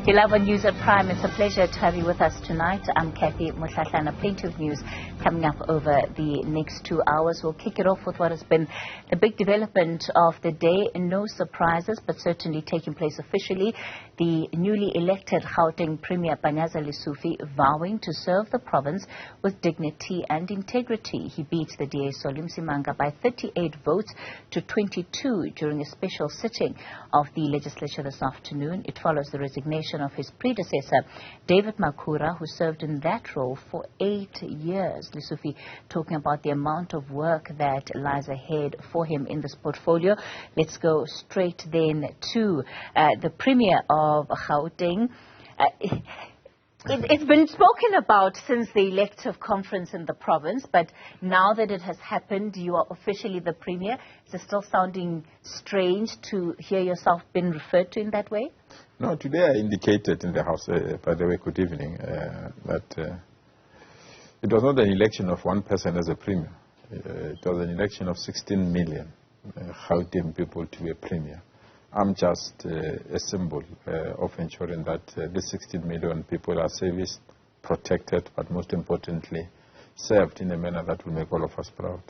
You love on News at Prime. It's a pleasure to have you with us tonight. I'm Kathy Mutlatlana. Plenty of news coming up over the next 2 hours. We'll kick it off with what has been the big development of the day. No surprises, but certainly taking place officially. The newly elected Gauteng Premier Panyaza Lesufi vowing to serve the province with dignity and integrity. He beat the DA Solly Msimanga by 38 votes to 22 during a special sitting of the legislature this afternoon. It follows the resignation of his predecessor, David Makura, who served in that role for 8 years. Lesufi talking about the amount of work that lies ahead for him in this portfolio. Let's go straight then to the Premier of Gauteng. It's been spoken about since the elective conference in the province, but now that it has happened, you are officially the Premier. Is it still sounding strange to hear yourself being referred to in that way? No, today I indicated in the House, by the way, good evening, that it was not an election of one person as a Premier. It was an election of 16 million Gauteng people to be a Premier. I'm just a symbol of ensuring that the 16 million people are serviced, protected, but most importantly, served in a manner that will make all of us proud.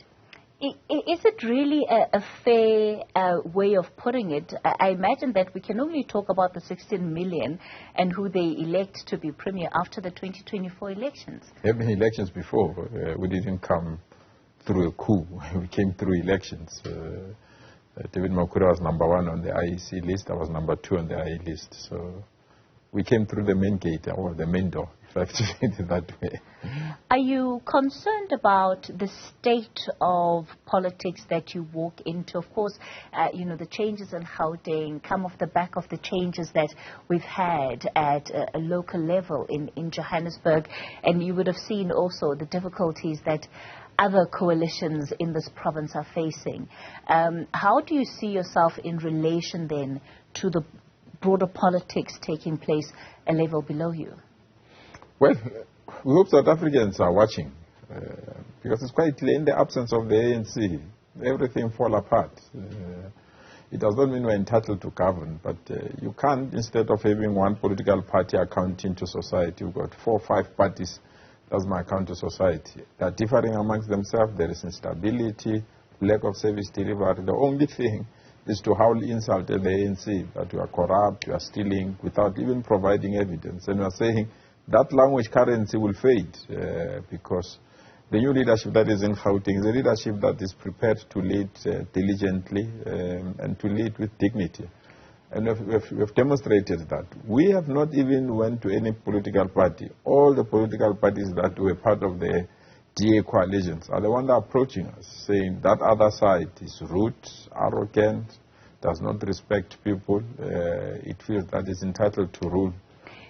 Is it really a fair way of putting it? I imagine that we can only talk about the 16 million and who they elect to be Premier after the 2024 elections. There have been elections before. We didn't come through a coup. We came through elections. David Makura was #1 on the IEC list. I was #2 on the IE list. So we came through the main gate, or the main door, if I have to say it that way. Are you concerned about the state of politics that you walk into? Of course, the changes in Gauteng come off the back of the changes that we've had at a local level in Johannesburg. And you would have seen also the difficulties that other coalitions in this province are facing. How do you see yourself in relation then to the broader politics taking place a level below you? Well, we hope South Africans are watching, because it's quite clear in the absence of the ANC, everything fall apart. It does not mean we're entitled to govern, but you can't, instead of having one political party accounting to society, you've got 4 or 5 parties that's my account to society. They are differing amongst themselves. There is instability, lack of service delivery. The only thing is to howl insult at the ANC that you are corrupt, you are stealing, without even providing evidence. And we are saying that language currency will fade because the new leadership that is in Gauteng is a leadership that is prepared to lead diligently and to lead with dignity. And we have demonstrated that. We have not even went to any political party. All the political parties that were part of the DA coalitions are the ones that are approaching us, saying that other side is rude, arrogant, does not respect people. It feels that it's entitled to rule.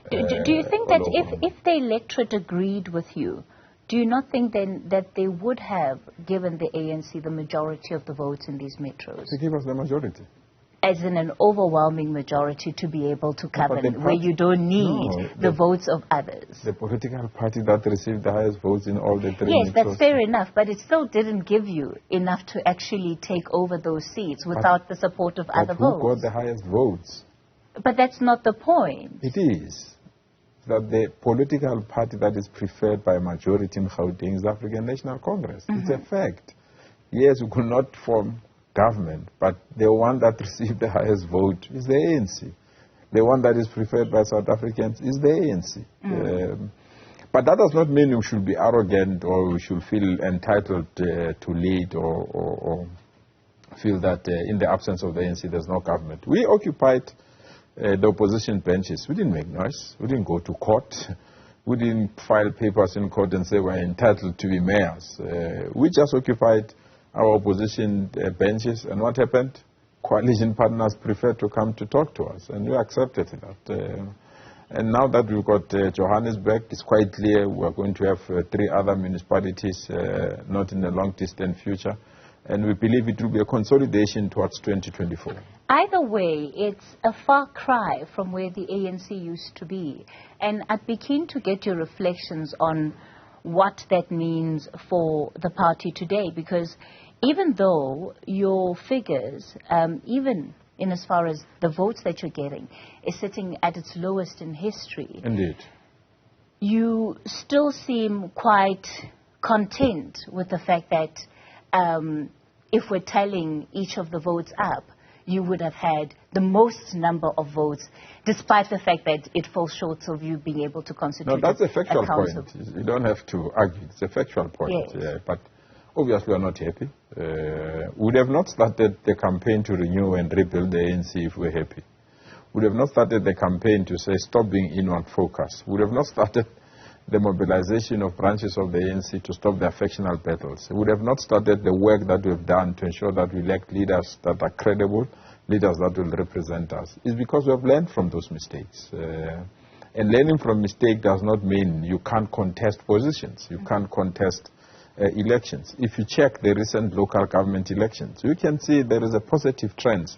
Do you think that if the electorate agreed with you, do you not think then that they would have given the ANC the majority of the votes in these metros? They gave us the majority. As in an overwhelming majority to be able to govern, where you don't need the votes of others. The political party that received the highest votes in all the 3 Yes, that's fair enough, but it still didn't give you enough to actually take over those seats without the support of other votes. Who got the highest votes? But that's not the point. It is. That the political party that is preferred by a majority in Gauteng is the African National Congress. It's a fact. Yes, we could not form government, but the one that received the highest vote is the ANC. The one that is preferred by South Africans is the ANC. But that does not mean we should be arrogant or we should feel entitled to lead or feel that in the absence of the ANC there's no government. We occupied the opposition benches. We didn't make noise. We didn't go to court. We didn't file papers in court and say we're entitled to be mayors. We just occupied our opposition benches, and what happened? Coalition partners preferred to come to talk to us, and we accepted that. And now that we've got Johannesburg, it's quite clear we're going to have 3 other municipalities, not in the long distant future, and we believe it will be a consolidation towards 2024. Either way, it's a far cry from where the ANC used to be, and I'd be keen to get your reflections on what that means for the party today, because even though your figures, even in as far as the votes that you're getting, is sitting at its lowest in history. Indeed. You still seem quite content with the fact that if we're tallying each of the votes up, you would have had the most number of votes, despite the fact that it falls short of you being able to constitute. No, that's a factual point. council. You don't have to argue. It's a factual point. Yes. Yeah, but obviously we are not happy. We would have not started the campaign to renew and rebuild the ANC if we're happy. We would have not started the campaign to say stop being inward focused. We would have not started the mobilization of branches of the ANC to stop their factional battles. We would have not started the work that we've done to ensure that we elect leaders that are credible, leaders that will represent us. It's because we have learned from those mistakes. And learning from mistake does not mean you can't contest positions. You can't contest elections. If you check the recent local government elections, you can see there is a positive trend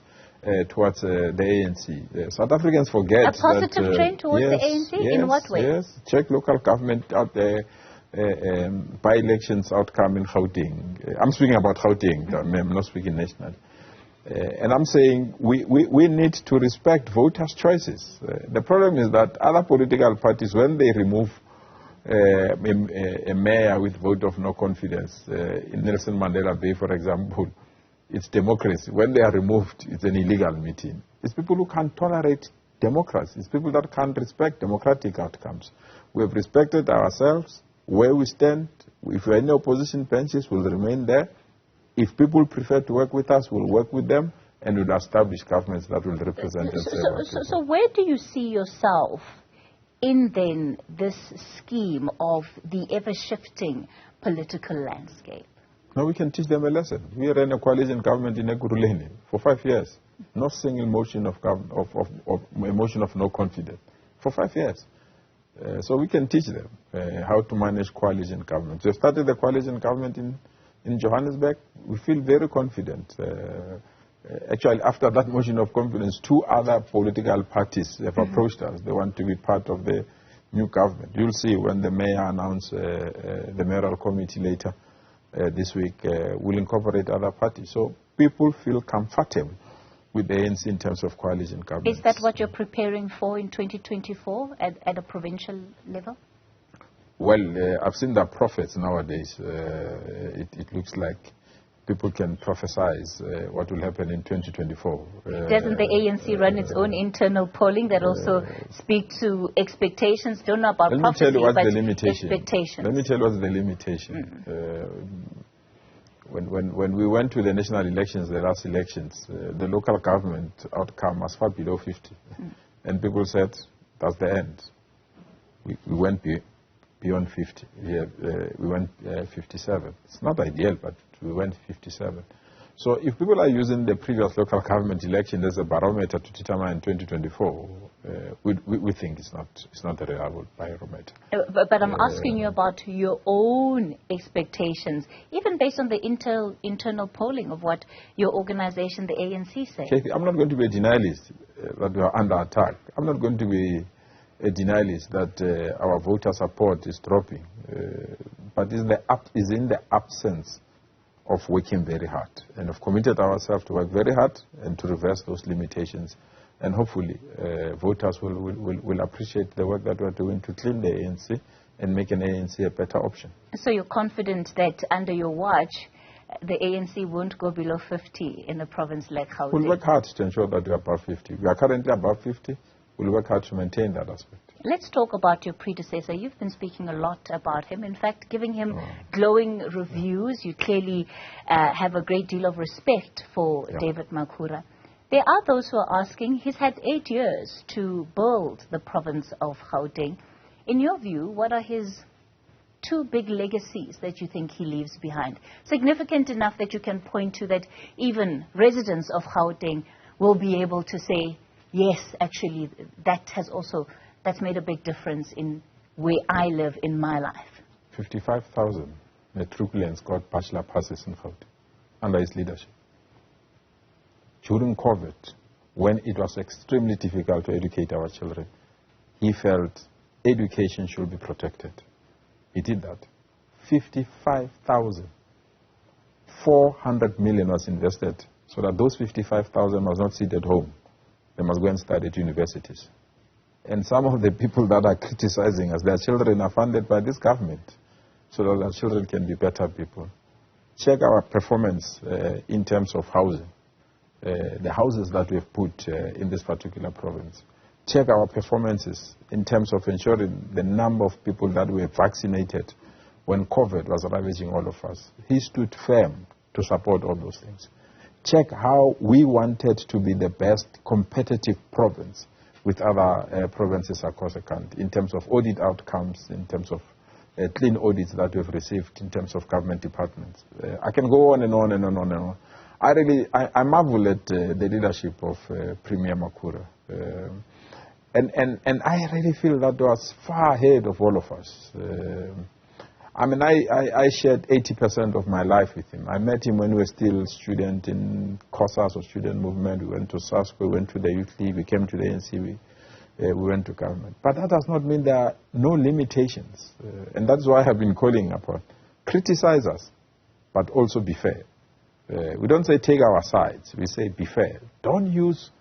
towards the ANC. South Africans forget a positive trend towards the ANC? Yes, in what way? Yes, check local government out there, by-elections outcome in Gauteng. I'm speaking about Gauteng, I'm not speaking nationally. And I'm saying we need to respect voters' choices. The problem is that other political parties, when they remove a mayor with vote of no confidence, in Nelson Mandela Bay, for example, it's democracy. When they are removed, it's an illegal meeting. It's people who can't tolerate democracy. It's people that can't respect democratic outcomes. We have respected ourselves, where we stand. If we're in the opposition benches, we'll remain there. If people prefer to work with us, we'll work with them, and we'll establish governments that will represent us. So where do you see yourself in then this scheme of the ever-shifting political landscape? Now we can teach them a lesson. We ran a coalition government in Ekurhuleni for 5 years. No single motion of motion of no confidence for 5 years. So we can teach them how to manage coalition government. We started the coalition government in Johannesburg. We feel very confident. Actually, after that motion of confidence, 2 other political parties have approached us. They want to be part of the new government. You'll see when the mayor announced the mayoral committee later this week, will incorporate other parties. So people feel comfortable with the ANC in terms of coalition government. Is that what you're preparing for in 2024 at a provincial level? Well, I've seen the prophets nowadays. It looks like people can prophesize what will happen in 2024. Doesn't the ANC run its own internal polling that also speak to expectations? Don't know about prophecy, let me tell you what's but the limitation. Expectations. Let me tell you what's the limitation. When we went to the national elections, the last elections, the local government outcome was far below 50. And people said, that's the end. We went beyond 50. We went 57. It's not ideal, but we went 57. So if people are using the previous local government election as a barometer to determine 2024, we think it's not a reliable barometer. But I'm asking you about your own expectations, even based on the internal polling of what your organization, the ANC, says. Okay, I'm not going to be a denialist that we are under attack. I'm not going to be a denialist that our voter support is dropping. But is in the absence of working very hard, and have committed ourselves to work very hard and to reverse those limitations. And hopefully voters will appreciate the work that we're doing to clean the ANC and make an ANC a better option. So you're confident that under your watch, the ANC won't go below 50 in a province like Gauteng? We'll work hard to ensure that we're above 50. We are currently above 50. We'll work hard to maintain that aspect. Let's talk about your predecessor. You've been speaking a lot about him. In fact, giving him glowing reviews. You clearly have a great deal of respect for David Makhura. There are those who are asking, he's had 8 years to build the province of Gauteng. In your view, what are his 2 big legacies that you think he leaves behind? Significant enough that you can point to that even residents of Gauteng will be able to say, yes, actually, that's made a big difference in where I live in my life. 55,000 matriculants got bachelor passes in Gauteng under his leadership. During COVID, when it was extremely difficult to educate our children, he felt education should be protected. He did that. 55,000. 400 million was invested so that those 55,000 must not sit at home. They must go and study at universities. And some of the people that are criticizing us, their children are funded by this government, so that their children can be better people. Check our performance in terms of housing, the houses that we've put in this particular province. Check our performances in terms of ensuring the number of people that were vaccinated when COVID was ravaging all of us. He stood firm to support all those things. Check how we wanted to be the best competitive province with other provinces across the country in terms of audit outcomes, in terms of clean audits that we've received in terms of government departments. I can go on and on and on and on. I marvel at the leadership of Premier Makura. And I really feel that was far ahead of all of us. I mean, I shared 80% of my life with him. I met him when we were still student in COSAS or student movement. We went to SASC, we went to the Youth League, we came to the ANC, we went to government. But that does not mean there are no limitations. And that's why I have been calling upon. Criticize us, but also be fair. We don't say take our sides. We say be fair. Don't use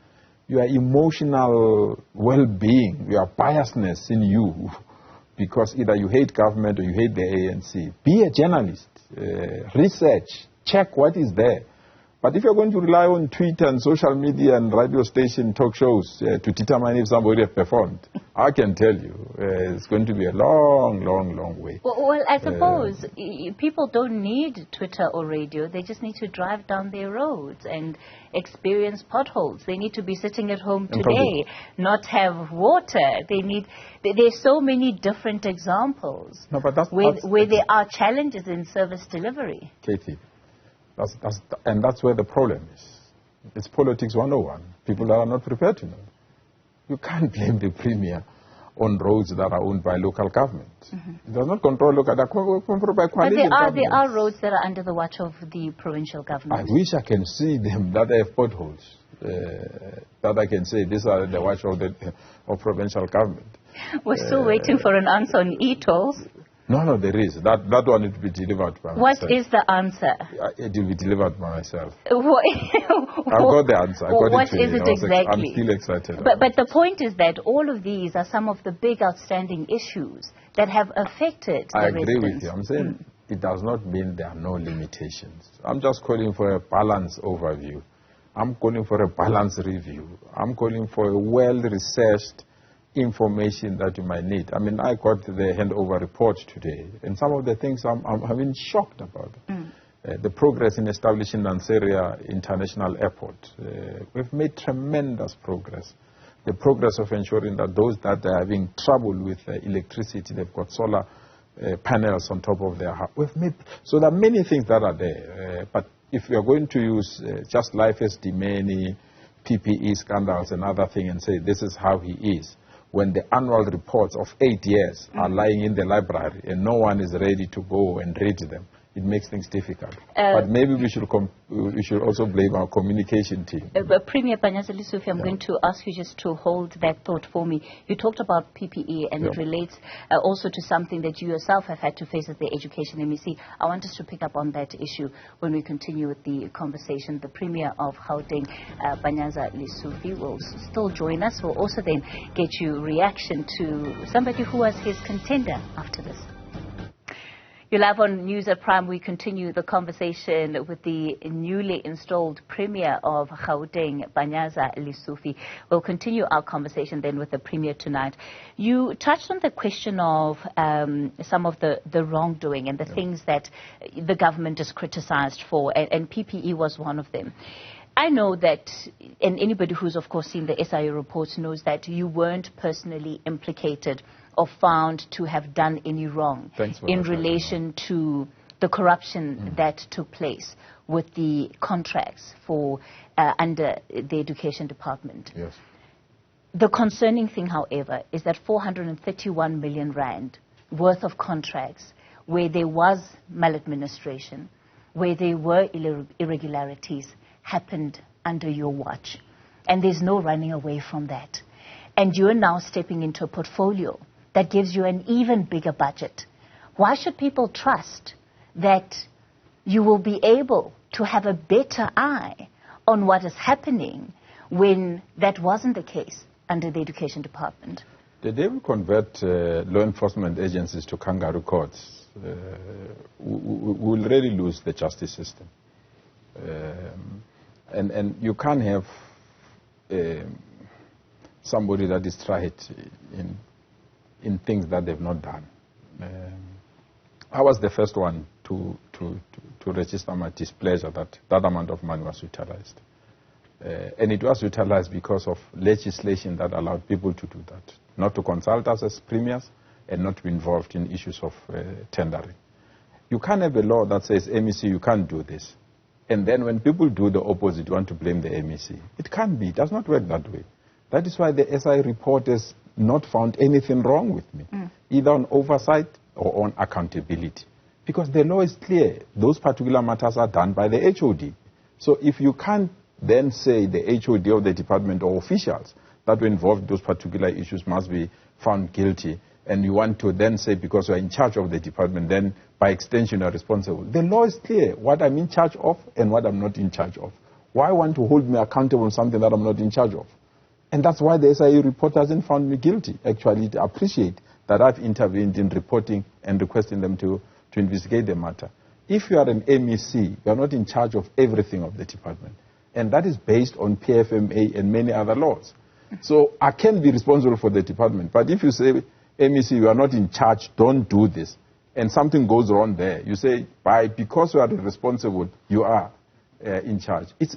your emotional well-being, your biasness in you, because either you hate government or you hate the ANC. Be a journalist. Research. Check what is there. But if you're going to rely on Twitter and social media and radio station talk shows to determine if somebody has performed, I can tell you it's going to be a long, long, long way. Well, I suppose people don't need Twitter or radio. They just need to drive down their roads and experience potholes. They need to be sitting at home today, not have water. There's so many different examples where there are challenges in service delivery. Katie. And that's where the problem is. It's politics 101. People that are not prepared to know. You can't blame the Premier on roads that are owned by local government. It does not control local, they're controlled by coalition But there are roads that are under the watch of the provincial government. I wish I can see them, that they have potholes. That I can say, these are the watch of provincial government. We're still waiting for an answer on e-tolls. No, there is. That one will be delivered by myself. What is the answer? It will be delivered by myself. I've got the answer. What is it exactly? I'm still excited. But the point is that all of these are some of the big outstanding issues that have affected the residents. I agree with you. I'm saying it does not mean there are no limitations. I'm just calling for a balanced overview. I'm calling for a balanced review. I'm calling for a well-researched information that you might need. I mean, I got the handover report today, and some of the things I'm been shocked about. The progress in establishing Lanseria International Airport. We've made tremendous progress. The progress of ensuring that those that are having trouble with electricity, they've got solar panels on top of their house. So there are many things that are there. But if we are going to use just life as Dimeni, PPE scandals and other things and say this is how he is, when the annual reports of 8 years are lying in the library and no one is ready to go and read them, it makes things difficult. But maybe we should also blame our communication team. Premier Panyaza Lesufi, I'm going to ask you just to hold that thought for me. You talked about PPE, and it relates also to something that you yourself have had to face as the Education MEC. I want us to pick up on that issue when we continue with the conversation. The Premier of Gauteng, Panyaza Lesufi, will still join us. We'll also then get your reaction to somebody who was his contender after this. You're live on News at Prime. We continue the conversation with the newly installed Premier of Gauteng, Panyaza Lesufi. We'll continue our conversation then with the Premier tonight. You touched on the question of some of the wrongdoing and the things that the government is criticized for, and PPE was one of them. I know that, and anybody who's of course seen the SIA reports knows that you weren't personally implicated or found to have done any wrong in relation to the corruption that took place with the contracts for under the Education Department. Yes. The concerning thing, however, is that 431 million rand worth of contracts where there was maladministration, where there were irregularities, happened under your watch. And there's no running away from that. And you're now stepping into a portfolio that gives you an even bigger budget. Why should people trust that you will be able to have a better eye on what is happening when that wasn't the case under the Education Department? The day we convert law enforcement agencies to kangaroo courts, we will really lose the justice system. And you can't have somebody that is tried in things that they've not done. I was the first one to register my displeasure that that amount of money was utilized. And it was utilized because of legislation that allowed people to do that, not to consult us as premiers and not to be involved in issues of tendering. You can't have a law that says, MEC, you can't do this. And then when people do the opposite, you want to blame the MEC. It can't be. It does not work that way. That is why the SI report has not found anything wrong with me, either on oversight or on accountability. Because the law is clear. Those particular matters are done by the HOD. So if you can't then say the HOD of the department or officials that were involved in those particular issues must be found guilty, and you want to then say because you are in charge of the department, then by extension you are responsible. The law is clear what I'm in charge of and what I'm not in charge of. Why want to hold me accountable on something that I'm not in charge of? And that's why the SIU report hasn't found me guilty. Actually, I appreciate that I've intervened in reporting and requesting them to investigate the matter. If you are an MEC, you are not in charge of everything of the department. And that is based on PFMA and many other laws. So I can be responsible for the department. But if you say, MEC, you are not in charge, don't do this, and something goes wrong there, you say, because you are responsible, you are in charge. It's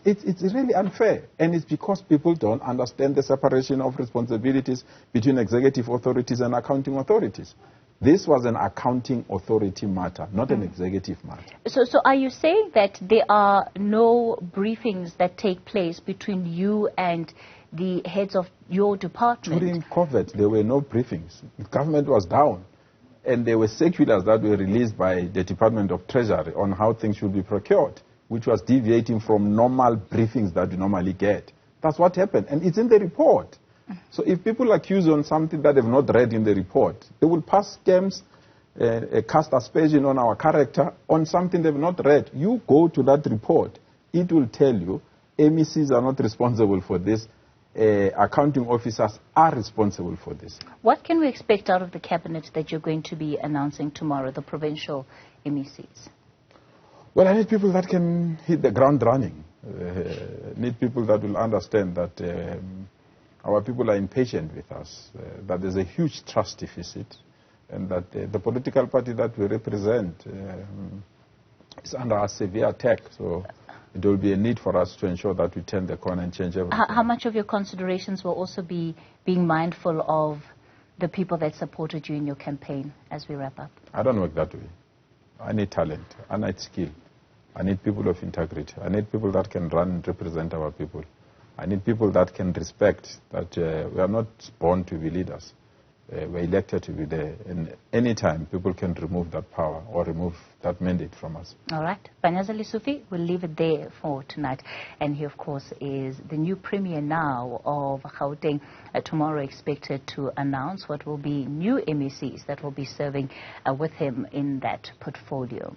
really unfair. And it's because people don't understand the separation of responsibilities between executive authorities and accounting authorities. This was an accounting authority matter, not an executive matter. So are you saying that there are no briefings that take place between you and the heads of your department? During COVID, there were no briefings. The government was down. And there were circulars that were released by the Department of Treasury on how things should be procured, which was deviating from normal briefings that we normally get. That's what happened. And it's in the report. So if people accuse on something that they've not read in the report, they will pass scams, cast aspersion on our character on something they've not read. You go to that report. It will tell you MECs are not responsible for this. Accounting officers are responsible for this. What can we expect out of the cabinet that you're going to be announcing tomorrow, the provincial MECs? Well, I need people that can hit the ground running. Need people that will understand that our people are impatient with us, that there's a huge trust deficit, and that the political party that we represent is under a severe attack. So there will be a need for us to ensure that we turn the corner and change everything. How much of your considerations will also be being mindful of the people that supported you in your campaign as we wrap up? I don't work that way. I need talent. I need skill. I need people of integrity. I need people that can run and represent our people. I need people that can respect that we are not born to be leaders. We're elected to be there. And any time, people can remove that power or remove that mandate from us. All right. Panyaza Lesufi, we'll leave it there for tonight. And he, of course, is the new Premier now of Gauteng. Tomorrow expected to announce what will be new MECs that will be serving with him in that portfolio.